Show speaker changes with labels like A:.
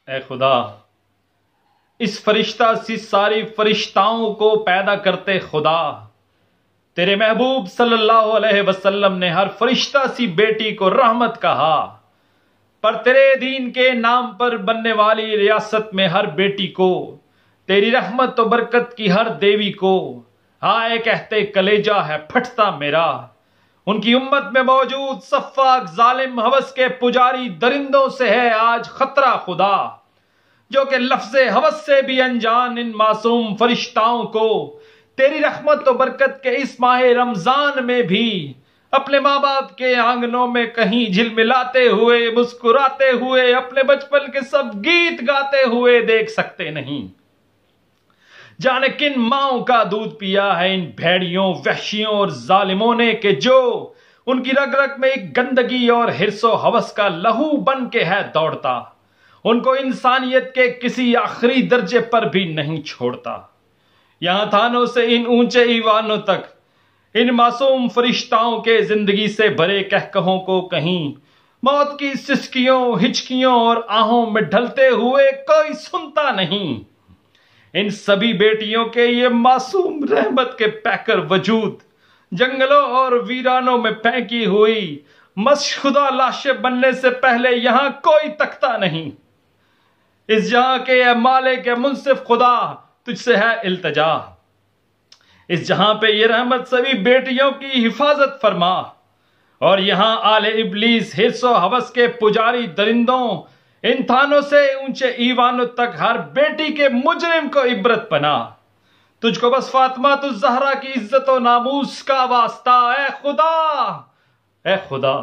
A: اے خدا، اس فرشتہ سی ساری فرشتاؤں کو پیدا کرتے خدا، تیرے محبوب صلی اللہ علیہ وسلم نے ہر فرشتہ سی بیٹی کو رحمت کہا، پر تیرے دین کے نام پر بننے والی ریاست میں ہر بیٹی کو، تیری رحمت و برکت کی ہر دیوی کو ہائے کہتے کلیجہ ہے پھٹتا میرا۔ ان کی امت میں موجود سفاک ظالم ہوس کے پجاری درندوں سے ہے آج خطرہ خدا، جو کہ لفظ ہوس سے بھی انجان ان معصوم فرشتاؤں کو تیری رحمت و برکت کے اس ماہ رمضان میں بھی اپنے ماں باپ کے آنگنوں میں کہیں جھلملاتے ہوئے مسکراتے ہوئے اپنے بچپن کے سب گیت گاتے ہوئے دیکھ سکتے نہیں۔ جانے کن ماؤں کا دودھ پیا ہے ان بھیڑیوں، وحشیوں اور ظالموں نے کہ جو ان کی رگ رگ میں ایک گندگی اور حرص و ہوس کا لہو بن کے ہے دوڑتا، ان کو انسانیت کے کسی آخری درجے پر بھی نہیں چھوڑتا۔ یہاں تھانوں سے ان اونچے ایوانوں تک ان معصوم فرشتاؤں کے زندگی سے بھرے کہکہوں کو کہیں موت کی سسکیوں، ہچکیوں اور آہوں میں ڈھلتے ہوئے کوئی سنتا نہیں۔ ان سبھی بیٹیوں کے یہ معصوم رحمت کے پیکر وجود جنگلوں اور ویرانوں میں پھینکی ہوئی مشہودہ لاشیں بننے سے پہلے یہاں کوئی تکتا نہیں۔ اس جہاں کے اے مالک منصف خدا، تجھ سے ہے التجا، اس جہاں پہ یہ رحمت سبھی بیٹیوں کی حفاظت فرما، اور یہاں آل ابلیس حرص و ہوس کے پجاری درندوں ان تھانوں سے اونچے ایوانوں تک ہر بیٹی کے مجرم کو عبرت بنا۔ تجھ کو بس فاطمہ الزہرا کی عزت و ناموس کا واسطہ، اے خدا، اے خدا۔